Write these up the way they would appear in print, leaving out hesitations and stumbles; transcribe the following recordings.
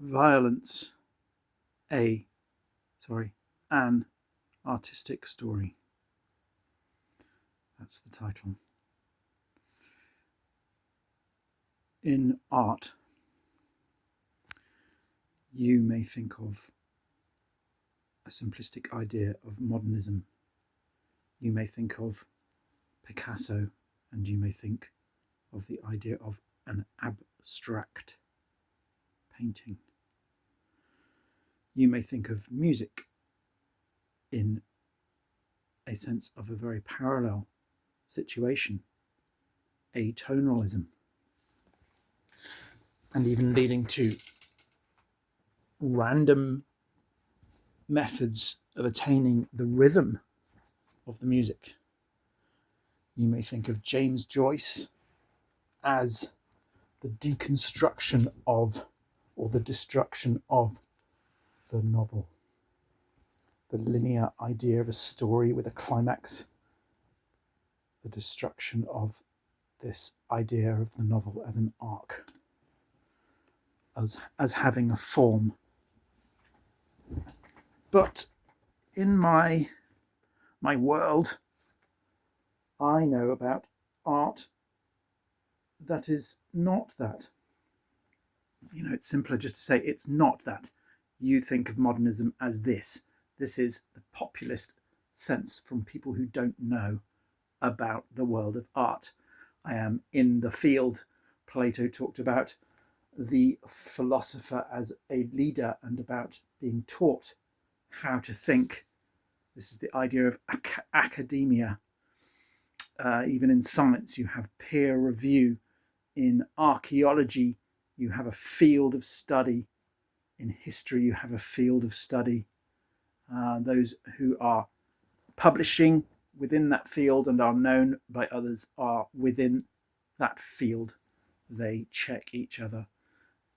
Violence, an artistic story. That's the title. In art, you may think of a simplistic idea of modernism. You may think of Picasso, and you may think of the idea of an abstract painting. You may think of music in a sense of a very parallel situation, atonalism, and even leading to random methods of attaining the rhythm of the music. You may think of James Joyce as the deconstruction of, or the destruction of, the novel. The linear idea of a story with a climax. The destruction of this idea of the novel as an arc, as having a form. But in my world, I know about art that is not that. It's simpler just to say it's not that. You think of modernism as this. This is the populist sense from people who don't know about the world of art. I am in the field. Plato talked about the philosopher as a leader and about being taught how to think. This is the idea of academia. Even in science, you have peer review. In archaeology, you have a field of study. In history, you have a field of study. Those who are publishing within that field and are known by others are within that field. They check each other.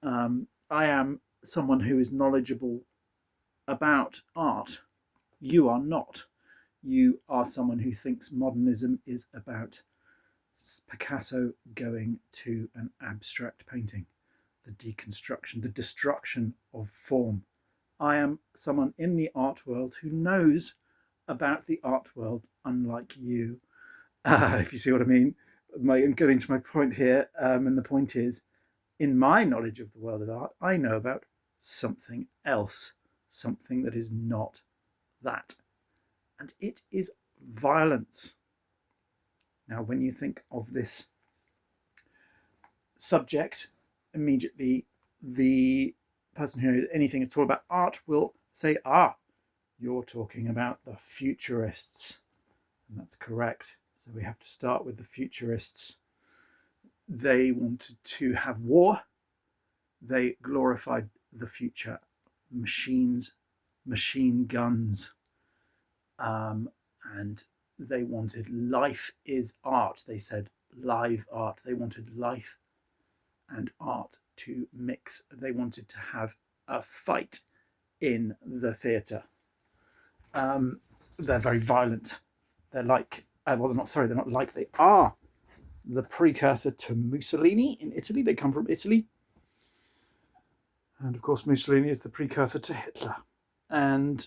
I am someone who is knowledgeable about art. You are not. You are someone who thinks modernism is about Picasso going to an abstract painting, the deconstruction, the destruction of form. I am someone in the art world who knows about the art world, unlike you, if you see what I mean. I'm getting to my point here, and the point is, in my knowledge of the world of art, I know about something else, something that is not that. And it is violence. Now, when you think of this subject, immediately the person who knows anything at all about art will say, you're talking about the futurists. And that's correct. So we have to start with the futurists. They wanted to have war. They glorified the future, machines, machine guns, and they wanted life is art. They said live art. They wanted life and art to mix. They wanted to have a fight in the theatre. They're very violent. They're like, they're not like, they are the precursor to Mussolini in Italy. They come from Italy. And of course, Mussolini is the precursor to Hitler. And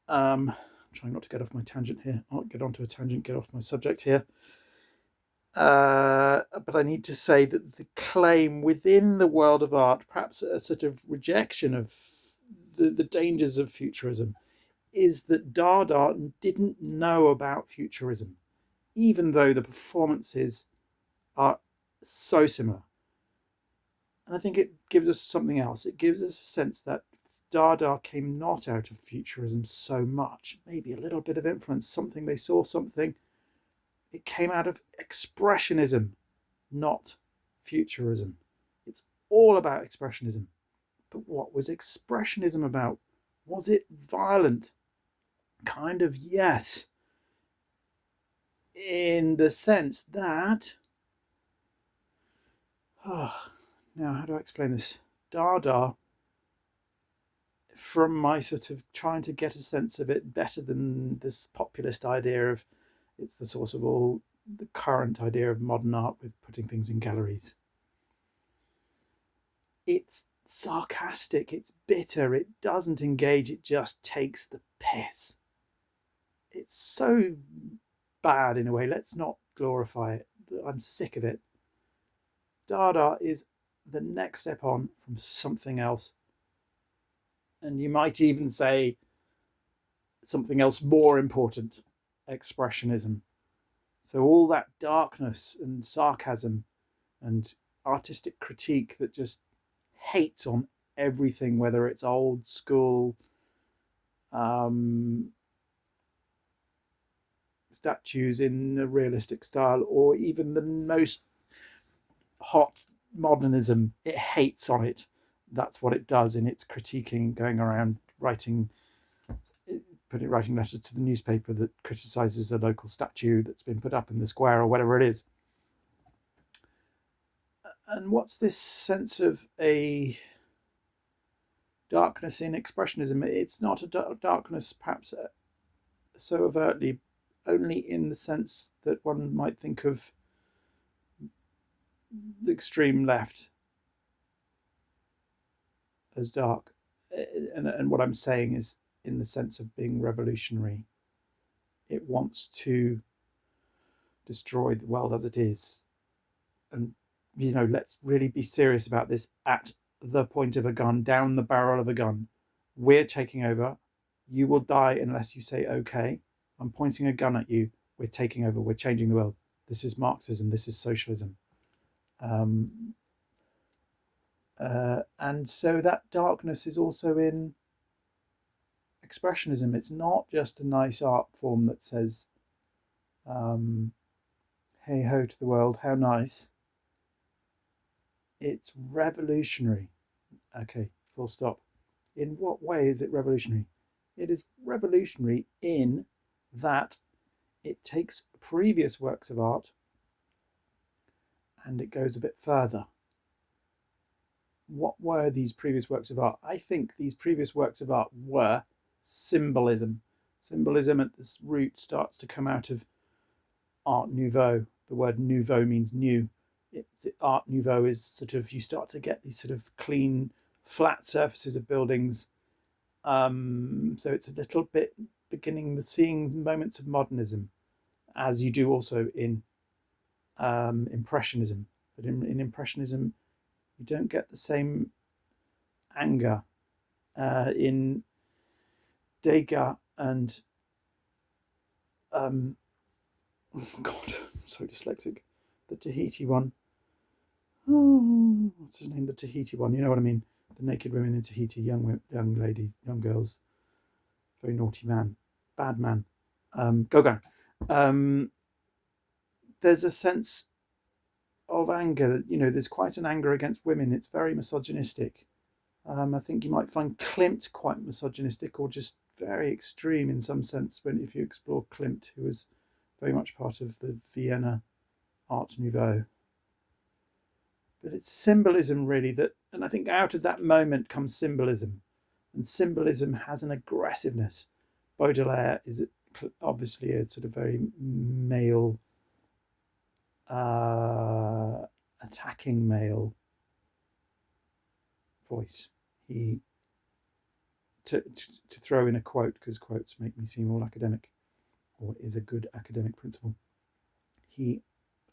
I'm trying not to get off my tangent here. I'll get onto a tangent, get off my subject here. But I need to say that the claim within the world of art, perhaps a sort of rejection of the dangers of futurism, is that Dada didn't know about futurism, even though the performances are so similar. And I think it gives us something else. It gives us a sense that Dada came not out of futurism so much, maybe a little bit of influence, something they saw, something. It came out of expressionism, not futurism. It's all about expressionism. But what was expressionism about? Was it violent? Kind of, yes. In the sense that, now how do I explain this? Dada, from my sort of trying to get a sense of it better than this populist idea of it's the source of all, the current idea of modern art with putting things in galleries. It's sarcastic, it's bitter, it doesn't engage, it just takes the piss. It's so bad in a way. Let's not glorify it. I'm sick of it. Dada is the next step on from something else. And you might even say something else more important, expressionism. So all that darkness and sarcasm and artistic critique that just hates on everything, whether it's old school statues in a realistic style or even the most hot modernism, it hates on it. That's what it does in its critiquing, going around writing letters to the newspaper that criticises a local statue that's been put up in the square or whatever it is. And what's this sense of a darkness in expressionism? It's not a darkness perhaps so overtly, only in the sense that one might think of the extreme left as dark. And what I'm saying is in the sense of being revolutionary. It wants to destroy the world as it is. And, let's really be serious about this at the point of a gun, down the barrel of a gun. We're taking over. You will die unless you say, okay, I'm pointing a gun at you. We're taking over. We're changing the world. This is Marxism. This is socialism. And so that darkness is also in expressionism. It's not just a nice art form that says, hey ho to the world, how nice. It's revolutionary. Okay, full stop. In what way is it revolutionary? It is revolutionary in that it takes previous works of art and it goes a bit further. What were these previous works of art? I think these previous works of art were symbolism. Symbolism at this root starts to come out of Art Nouveau. The word nouveau means new. Art Nouveau is sort of, you start to get these sort of clean, flat surfaces of buildings. So it's a little bit beginning the seeing moments of modernism, as you do also in Impressionism. But in Impressionism, you don't get the same anger. In Degas and God, I'm so dyslexic. The Tahiti one. Oh, what's his name? The Tahiti one. You know what I mean? The naked women in Tahiti, young ladies, young girls. Very naughty man, bad man. Gauguin. There's a sense of anger. There's quite an anger against women. It's very misogynistic. I think you might find Klimt quite misogynistic, or just very extreme in some sense if you explore Klimt, who was very much part of the Vienna Art Nouveau. But it's symbolism really and I think out of that moment comes symbolism, and symbolism has an aggressiveness. Baudelaire is obviously a sort of very male, attacking male voice. He to throw in a quote, because quotes make me seem all academic, or is a good academic principle. He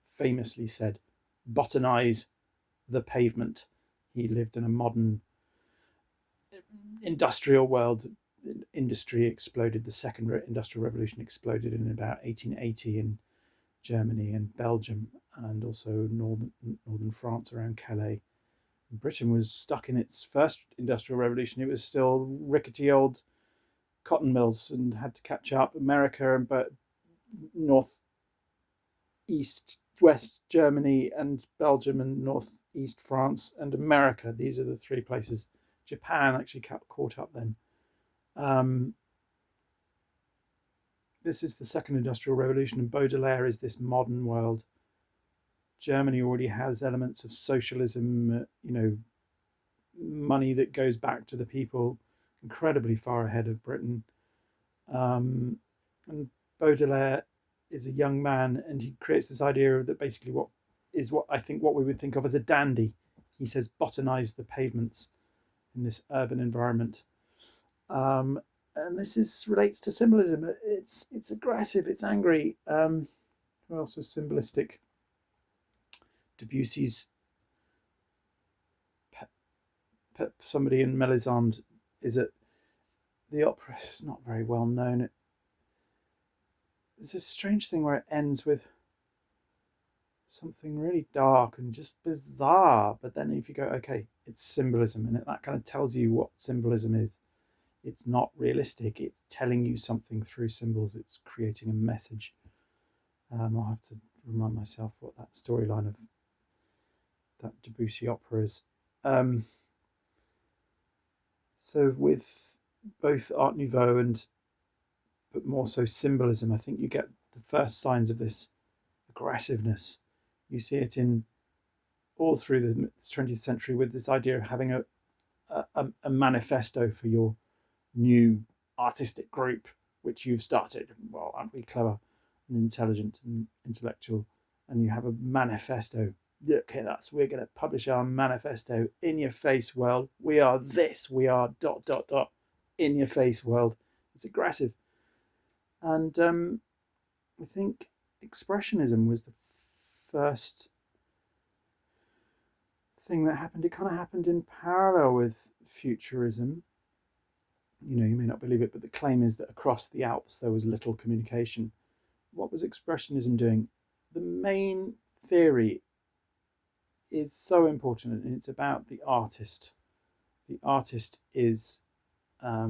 famously said, "Botanize the pavement." He lived in a modern industrial world. Industry exploded. The second industrial revolution exploded in about 1880 in Germany and Belgium, and also northern France around Calais. Britain was stuck in its first industrial revolution. It was still rickety old cotton mills and had to catch up. America and north, east, west Germany and Belgium and northeast France and America. These are the three places. Japan actually caught up then. This is the second industrial revolution, and Baudelaire is this modern world. Germany already has elements of socialism, money that goes back to the people, incredibly far ahead of Britain. And Baudelaire is a young man, and he creates this idea that basically what I think what we would think of as a dandy. He says, botanize the pavements. in this urban environment. And relates to symbolism. It's aggressive, it's angry. Who else was symbolistic? Debussy's somebody in Melisande is it the opera is not very well known. It's a strange thing where it ends with something really dark and just bizarre, but then if you go, okay, it's symbolism, and that kind of tells you what symbolism is. It's not realistic, it's telling you something through symbols, it's creating a message. I'll have to remind myself what that storyline of that Debussy opera is. So with both Art Nouveau but more so symbolism, I think you get the first signs of this aggressiveness. You see it in all through the 20th century with this idea of having a manifesto for your new artistic group, which you've started. Well, aren't we clever and intelligent and intellectual? And you have a manifesto. Look at us, we're going to publish our manifesto. In your face, world. We are this, we are ... In your face, world. It's aggressive. And I think Expressionism was the first thing that happened. It kind of happened in parallel with Futurism. You may not believe it, but the claim is that across the Alps there was little communication. What was Expressionism doing? The main theory is so important, and it's about the artist. The artist is a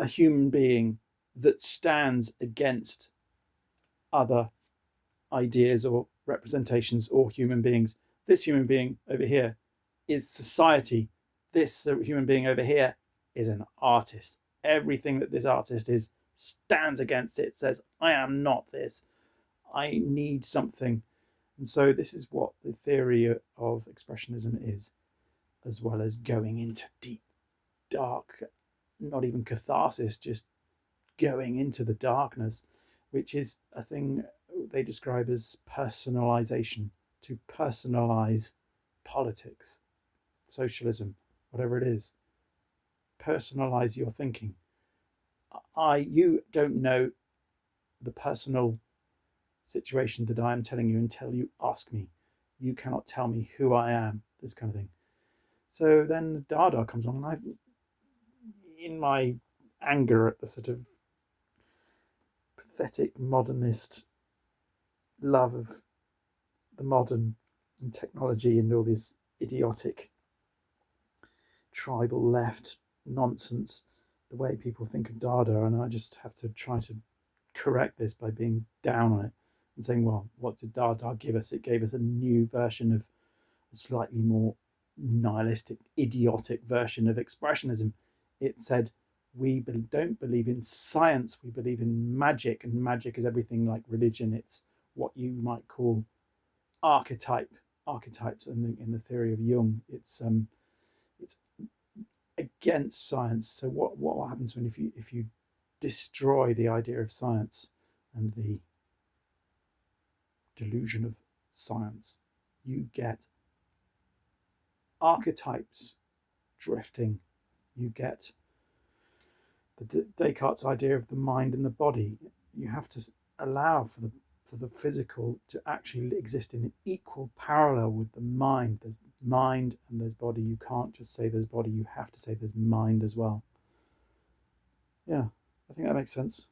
human being that stands against other ideas or representations or human beings. This human being over here is society. This human being over here is an artist. Everything that this artist is stands against it, says, I am not this. I need something. And so this is what the theory of Expressionism is, as well as going into deep, dark, not even catharsis, just going into the darkness, which is a thing they describe as personalization, to personalize politics, socialism, whatever it is. Personalize your thinking. You don't know the personal situation that I am telling you until you ask me. You cannot tell me who I am, this kind of thing. So then Dada comes along, and in my anger at the sort of pathetic modernist love of the modern and technology and all this idiotic tribal left nonsense, the way people think of Dada, and I just have to try to correct this by being down on it and saying, well, what did Dada give us? It gave us a new version of a slightly more nihilistic, idiotic version of Expressionism. It said, we don't believe in science, we believe in magic, and magic is everything like religion. It's what you might call archetypes in the theory of Jung. It's against science. So what happens when if you destroy the idea of science and the delusion of science? You get archetypes drifting. You get the Descartes' idea of the mind and the body. You have to allow for the physical to actually exist in equal parallel with the mind. There's mind and there's body. You can't just say there's body, you have to say there's mind as well. Yeah, I think that makes sense.